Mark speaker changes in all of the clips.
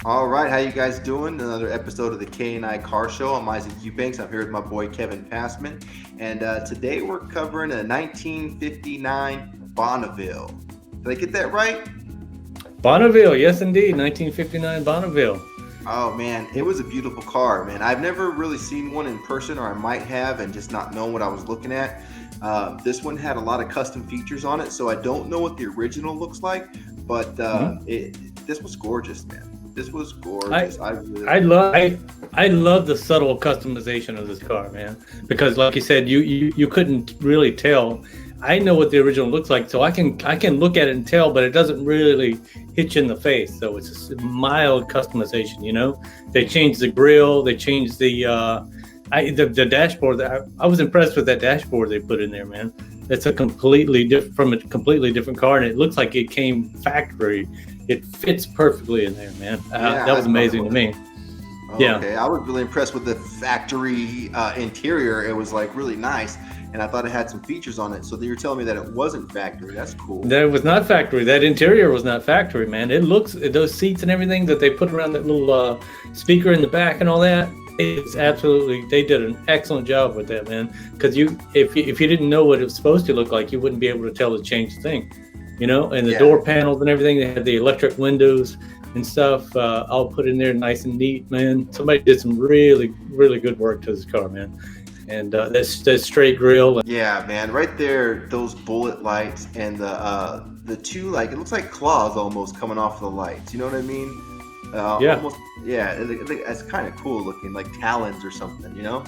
Speaker 1: All right, how you guys doing? Another episode of the K&I Car Show. I'm Isaac Eubanks. I'm here with my boy Kevin Passman, and today we're covering a 1959 Bonneville. Did I get that right?
Speaker 2: Bonneville, yes indeed, 1959 Bonneville.
Speaker 1: Oh man, it was a beautiful car, man. I've never really seen one in person, or I might have and just not known what I was looking at. This one had a lot of custom features on it, so I don't know what the original looks like, but this was gorgeous, man. This was gorgeous.
Speaker 2: I love the subtle customization of this car, man. Because, like you said, you couldn't really tell. I know what the original looks like, so I can look at it and tell, but it doesn't really hit you in the face. So it's just mild customization, you know. They changed the grille, they changed the dashboard. I was impressed with that dashboard they put in there, man. It's a completely different car, and it looks like it came factory. It fits perfectly in there, man. That was amazing to me.
Speaker 1: Okay, I was really impressed with the factory interior. It was like really nice, and I thought it had some features on it. So you're telling me that it wasn't factory. That's cool.
Speaker 2: That was not factory. That interior was not factory, man. It looks, those seats and everything that they put around that little speaker in the back and all that. It's absolutely, they did an excellent job with that, man. Because if you didn't know what it was supposed to look like, you wouldn't be able to tell the change thing, you know. And the door panels and everything, they had the electric windows and stuff all put in there, nice and neat, man. Somebody did some really, really good work to this car, man. And that straight grille.
Speaker 1: Yeah, man, right there, those bullet lights and the two, like, it looks like claws almost coming off the lights. You know what I mean? Almost, it's kind of cool looking, like talons or something, you know?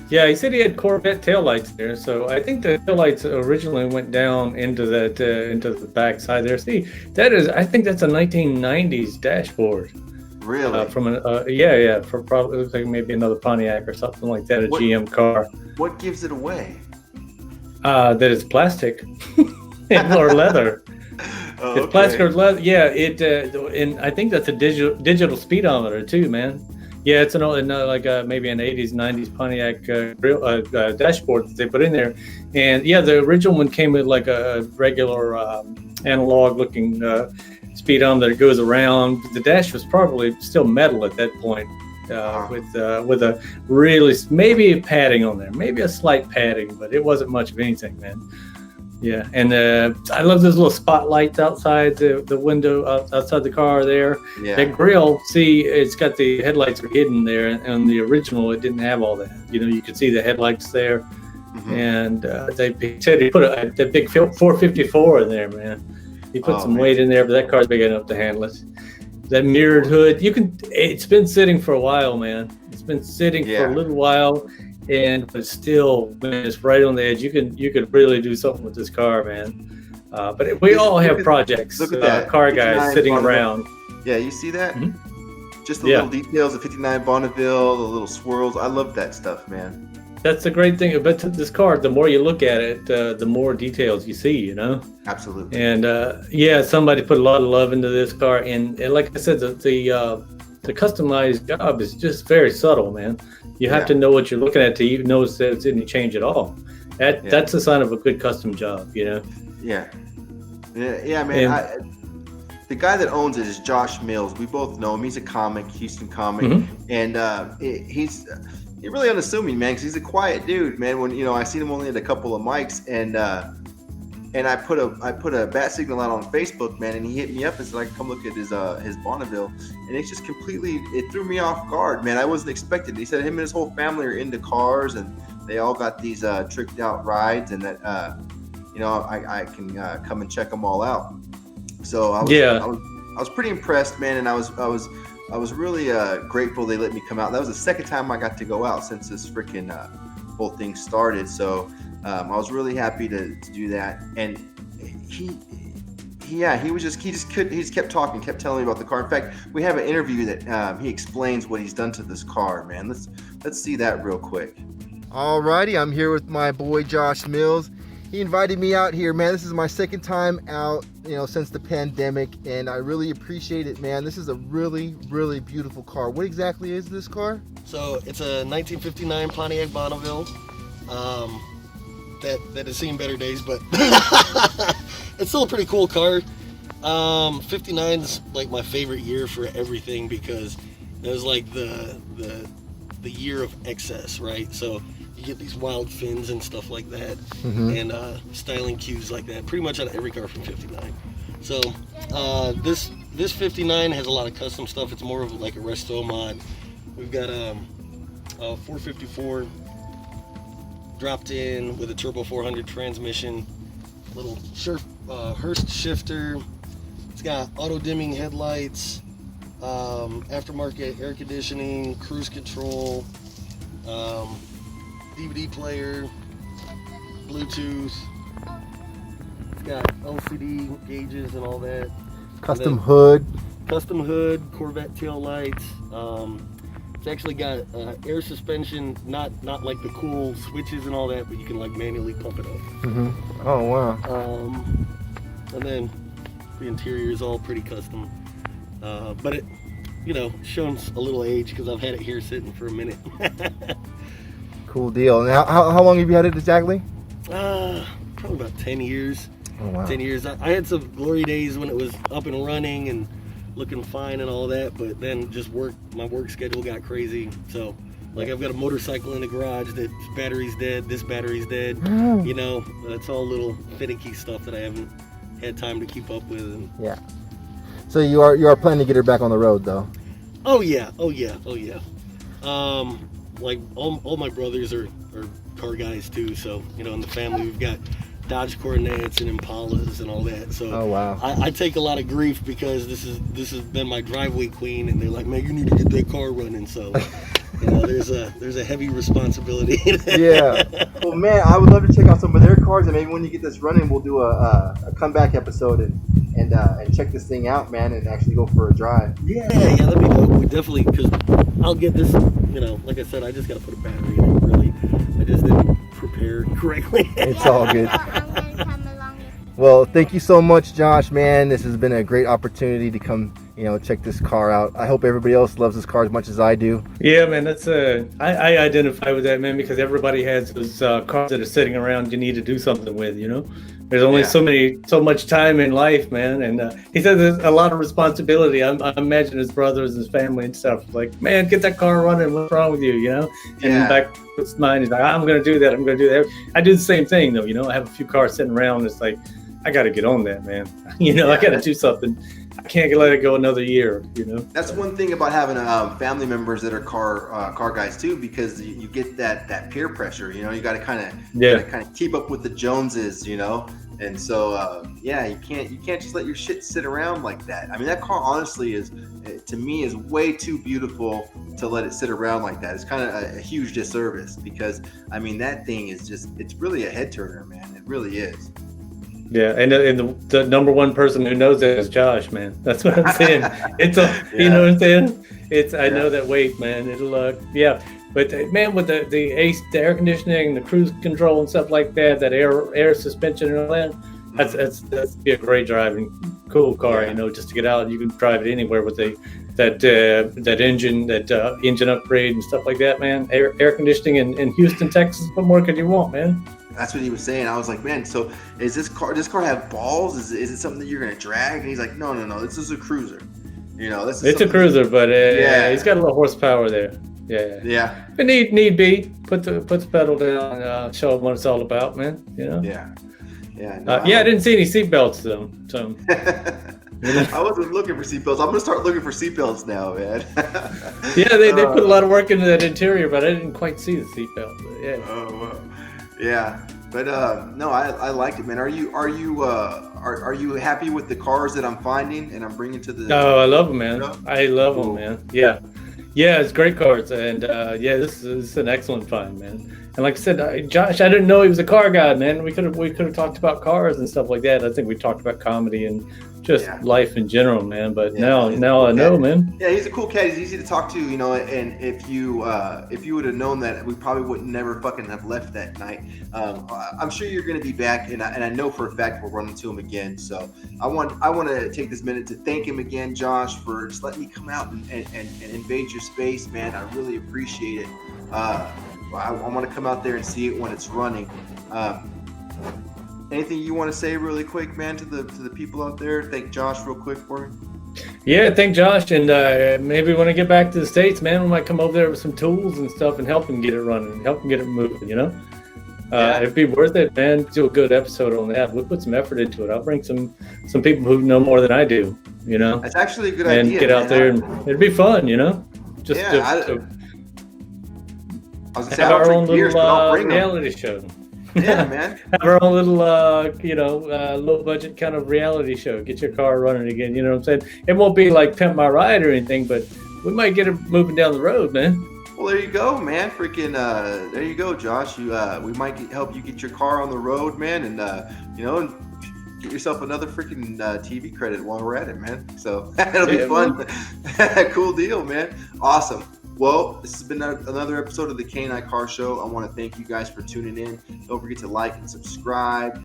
Speaker 2: Yeah, he said he had Corvette taillights there, so I think the taillights originally went down into that into the back side there. See, I think that's a 1990s dashboard.
Speaker 1: Really?
Speaker 2: From for probably, looks like maybe another Pontiac or something like that, GM car.
Speaker 1: What gives it away?
Speaker 2: That it's plastic or leather. It's plastic or leather. Yeah, and I think that's a digital speedometer too, man. Yeah, it's maybe an 80s, 90s Pontiac dashboard that they put in there. And yeah, the original one came with like a regular analog looking speedometer that goes around. The dash was probably still metal at that point, with a really, maybe a padding on there, maybe a slight padding, but it wasn't much of anything, man. Yeah, and I love those little spotlights outside the window outside the car there.
Speaker 1: Yeah.
Speaker 2: That grille, see, it's got the headlights are hidden there, and the original it didn't have all that. You know, you could see the headlights there, and they said he put that big 454 in there, man. He put some weight in there, but that car's big enough to handle it. That mirrored hood, it's been sitting for a while, man. It's been sitting for a little while. But still, when it's right on the edge, you could really do something with this car, man. But we all have projects.
Speaker 1: Look at that.
Speaker 2: Car guys sitting around.
Speaker 1: Yeah, you see that? Just the little details of 59 Bonneville, the little swirls. I love that stuff, man. That's
Speaker 2: the great thing about this car. The more you look at it, the more details you see, you know?
Speaker 1: Absolutely.
Speaker 2: And somebody put a lot of love into this car. And like I said, the customized job is just very subtle, man. You have to know what you're looking at to even notice that it's any change at all. That's a sign of a good custom job, you know? Yeah,
Speaker 1: man. The guy that owns it is Josh Mills. We both know him. He's a comic, Houston comic, and he's really unassuming, man, because he's a quiet dude, man. When I seen him only at a couple of mics, and I put a bat signal out on Facebook, man, and he hit me up and said I could come look at his Bonneville, and it's just it threw me off guard, man. I wasn't expecting it. He said him and his whole family are into cars, and they all got these tricked out rides, and that I can come and check them all out. So I was pretty impressed, man, and I was really grateful they let me come out. That was the second time I got to go out since this freaking whole thing started. So I was really happy to do that. And he just kept talking, kept telling me about the car. In fact, we have an interview that he explains what he's done to this car, man. Let's see that real quick. Alrighty, I'm here with my boy Josh Mills. He invited me out here, man. This is my second time out, since the pandemic, and I really appreciate it, man. This is a really, really beautiful car. What exactly is this car?
Speaker 3: So it's a 1959 Pontiac Bonneville. That has seen better days, but it's still a pretty cool car. '59's like my favorite year for everything because it was like the year of excess, right? So you get these wild fins and stuff like that, and styling cues like that, pretty much on every car from '59. So this '59 has a lot of custom stuff. It's more of like a resto mod. We've got a 454 dropped in with a turbo 400 transmission, little Hurst shifter. It's got auto dimming headlights, aftermarket air conditioning, cruise control, DVD player, Bluetooth. It's got LCD gauges and all that.
Speaker 4: Custom hood,
Speaker 3: Corvette tail lights. It's actually got air suspension, not like the cool switches and all that, but you can like manually pump it up.
Speaker 4: Oh wow.
Speaker 3: And then the interior is all pretty custom, but it, shown a little age because I've had it here sitting for a minute.
Speaker 4: Cool deal. And how long have you had it exactly?
Speaker 3: Probably about 10 years.
Speaker 4: Oh wow.
Speaker 3: 10 years. I had some glory days when it was up and running and looking fine and all that, but then just my work schedule got crazy. So like I've got a motorcycle in the garage that battery's dead, this battery's dead. That's all little finicky stuff that I haven't had time to keep up with. And
Speaker 4: yeah. So you are planning to get her back on the road though?
Speaker 3: Oh yeah. Like all my brothers are car guys too, so in the family we've got Dodge Coronets and Impalas and all that. So
Speaker 4: oh wow.
Speaker 3: I take a lot of grief because this has been my driveway queen, and they're like, man, you need to get that car running. So there's a heavy responsibility.
Speaker 4: Yeah. Well, man, I would love to check out some of their cars, and maybe when you get this running, we'll do a comeback episode and check this thing out, man, and actually go for a drive.
Speaker 3: Yeah, that'd be dope. We definitely, because I'll get this. Like I said, I just got to put a battery in it. Really, I just didn't prepare correctly.
Speaker 4: It's all good. Well, thank you so much, Josh, man. This has been a great opportunity to come, check this car out. I hope everybody else loves this car as much as I do.
Speaker 2: Yeah, man, that's I identify with that, man, because everybody has those cars that are sitting around you need to do something with, There's only so much time in life, man, and he says there's a lot of responsibility. I imagine his brothers, his family, and stuff. Like, man, get that car running. What's wrong with you? And in the back of his mind, he's like, I'm going to do that. I'm going to do that. I do the same thing, though. I have a few cars sitting around. It's like, I got to get on that, man. I got to do something. I can't let it go another year.
Speaker 1: That's one thing about having family members that are car guys too, because you get that peer pressure. You got to kind of keep up with the Joneses. And so you can't just let your shit sit around like that. I mean, that car honestly to me is way too beautiful to let it sit around like that. It's kind of a huge disservice because I mean that thing is it's really a head turner, man. It really is.
Speaker 2: Yeah, and the number one person who knows that is Josh, man. That's what I'm saying. You know what I'm saying? I know that weight, man. It'll but man, with the air conditioning, the cruise control and stuff like that, that air suspension and all that, that's be a great driving, cool car. Just to get out, you can drive it anywhere with that engine upgrade and stuff like that, man. Air conditioning in Houston, Texas. What more could you want, man?
Speaker 1: That's what he was saying. I was like, man, so does this car have balls? Is it something that you're gonna drag? And he's like, no, this is a cruiser. It's a cruiser,
Speaker 2: but he's got a little horsepower there. Yeah. If need be, put the pedal down, show him what it's all about, man.
Speaker 1: Yeah.
Speaker 2: I didn't see any seatbelts though. So.
Speaker 1: I wasn't looking for seatbelts. I'm gonna start looking for seatbelts now, man.
Speaker 2: They put a lot of work into that interior, but I didn't quite see the seatbelt. Yeah.
Speaker 1: Oh, wow. Yeah, but no, I liked it, man. Are you happy with the cars that I'm finding and I'm bringing to the?
Speaker 2: Oh, I love them, man. I love them, man. Yeah, it's great cars, and this is an excellent find, man. And like I said, Josh, I didn't know he was a car guy, man. We could have talked about cars and stuff like that. I think we talked about comedy and just life in general, man. But now I know, man.
Speaker 1: Yeah, he's a cool cat. He's easy to talk to, and if you would have known that, we probably would never fucking have left that night. I'm sure you're going to be back, and I know for a fact we'll run into him again. So I want to take this minute to thank him again, Josh, for just letting me come out and invade your space, man. I really appreciate it. I want to come out there and see it when it's running. anything you want to say really quick, man, to the people out there? Thank Josh real quick for me.
Speaker 2: Yeah, thank Josh, and maybe when I get back to the States, man, we might come over there with some tools and stuff and help him get it running, help him get it moving, you know? It'd be worth it, man. Do a good episode on that. We'll put some effort into it. I'll bring some people who know more than I do, you know?
Speaker 1: That's actually a good
Speaker 2: and
Speaker 1: idea.
Speaker 2: Get out there, and it'd be fun, you know? Just
Speaker 1: I was gonna say,
Speaker 2: have our own little
Speaker 1: reality
Speaker 2: reality show.
Speaker 1: Yeah, man.
Speaker 2: Have our own little, low budget kind of reality show. Get your car running again. You know what I'm saying? It won't be like Pimp My Ride or anything, but we might get it moving down the road, man.
Speaker 1: Well, there you go, man. Freaking, there you go, Josh. We might help you get your car on the road, man, and get yourself another freaking TV credit while we're at it, man. So it'll be fun. Cool deal, man. Awesome. Well, this has been another episode of the K&I Car Show. I want to thank you guys for tuning in. Don't forget to like and subscribe.